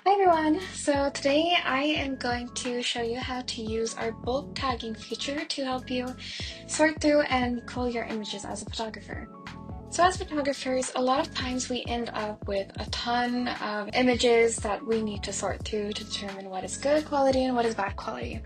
Hi everyone! So today I am going to show you how to use our bulk tagging feature to help you sort through and cull your images as a photographer. So as photographers, a lot of times we end up with a ton of images that we need to sort through to determine what is good quality and what is bad quality.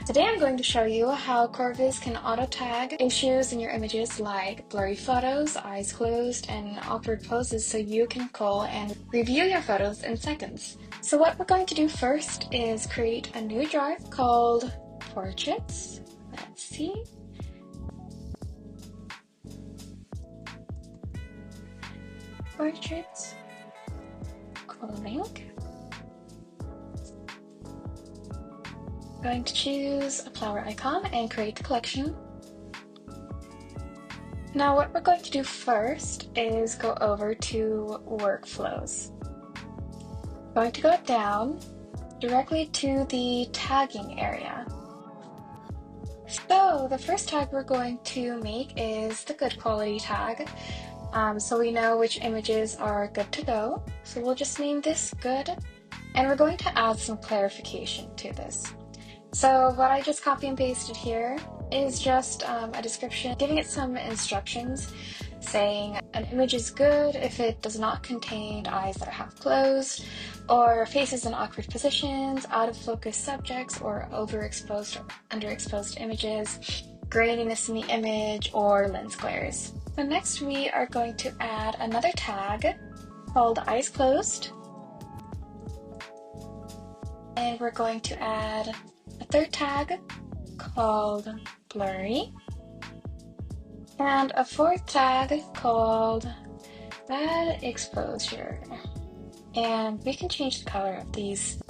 Today I'm going to show you how CoreViz can auto-tag issues in your images like blurry photos, eyes closed, and awkward poses so you can cull and review your photos in seconds. So what we're going to do first is create a new drive called Portraits. Let's see. Portraits. Culling. Going to choose a flower icon and create the collection. Now what we're going to do first is go over to workflows. Going to go down directly to the tagging area. So the first tag we're going to make is the good quality tag. So we know which images are good to go. So we'll just name this good, and we're going to add some clarification to this. So what I just copy and pasted here is just a description, giving it some instructions, saying an image is good if it does not contain eyes that are half closed, or faces in awkward positions, out of focus subjects, or overexposed or underexposed images, graininess in the image, or lens glares. So next we are going to add another tag called eyes closed, and we're going to add a third tag called blurry, and a fourth tag called bad exposure. And we can change the color of these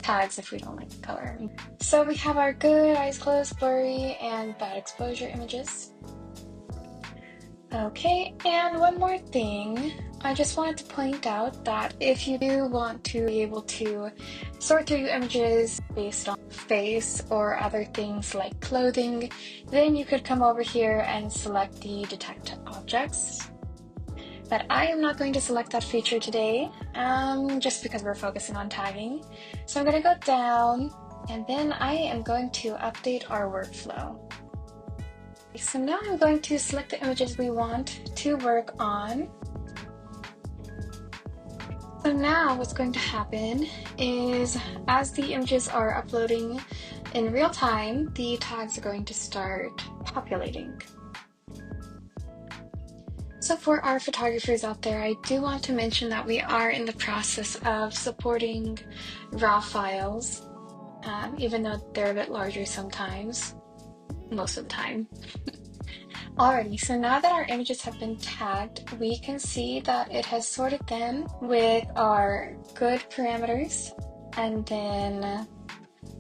tags if we don't like the color. So we have our good, eyes closed, blurry, and bad exposure images. Okay, and one more thing. I just wanted to point out that if you do want to be able to sort through your images based on face or other things like clothing, then you could come over here and select the detect objects. But I am not going to select that feature today, just because we're focusing on tagging. So I'm going to go down, and then I am going to update our workflow. So now I'm going to select the images we want to work on. So now what's going to happen is, as the images are uploading in real time, the tags are going to start populating. So for our photographers out there, I do want to mention that we are in the process of supporting RAW files, even though they're a bit larger sometimes, most of the time. Alrighty, so now that our images have been tagged, we can see that it has sorted them with our good parameters, and then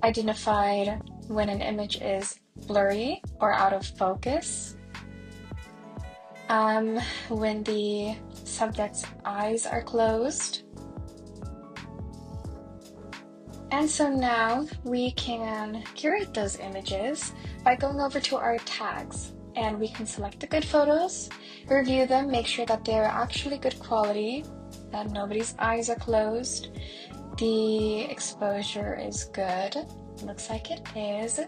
identified when an image is blurry or out of focus, when the subject's eyes are closed. And so now we can curate those images by going over to our tags, and we can select the good photos, review them, make sure that they're actually good quality, that nobody's eyes are closed, the exposure is good, looks like it is,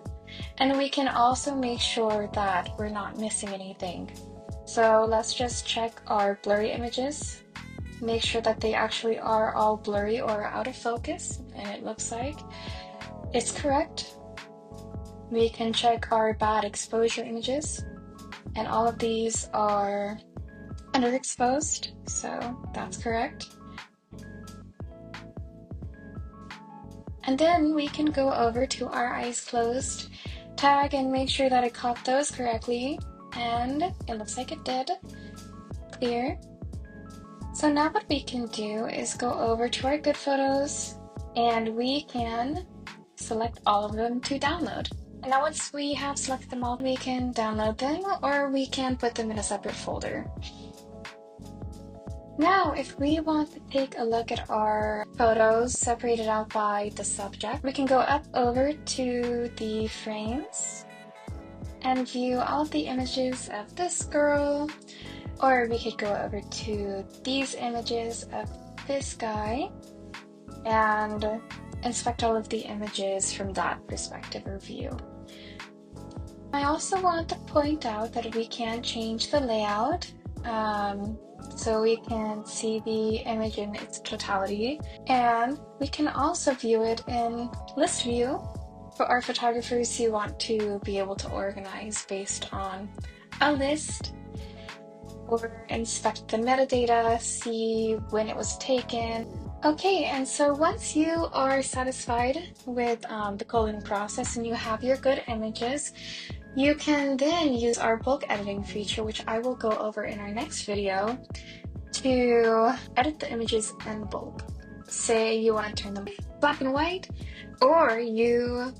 and we can also make sure that we're not missing anything. So let's just check our blurry images, make sure that they actually are all blurry or out of focus, and it looks like it's correct. We can check our bad exposure images, and all of these are underexposed, so that's correct. And then we can go over to our eyes closed tag and make sure that it caught those correctly, and it looks like it did. Clear. So now what we can do is go over to our good photos, and we can select all of them to download. And now once we have selected them all, we can download them, or we can put them in a separate folder. Now, if we want to take a look at our photos separated out by the subject, we can go up over to the frames and view all of the images of this girl, or we could go over to these images of this guy, and inspect all of the images from that perspective or view. I also want to point out that we can change the layout so we can see the image in its totality, and we can also view it in list view for our photographers who want to be able to organize based on a list, or inspect the metadata, see when it was taken. Okay, and so once you are satisfied with the culling process and you have your good images, you can then use our bulk editing feature, which I will go over in our next video, to edit the images in bulk. Say you want to turn them black and white, or you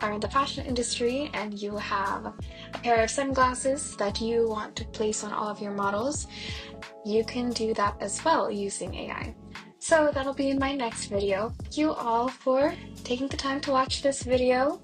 are in the fashion industry and you have a pair of sunglasses that you want to place on all of your models. You can do that as well using AI. So that'll be in my next video. Thank you all for taking the time to watch this video.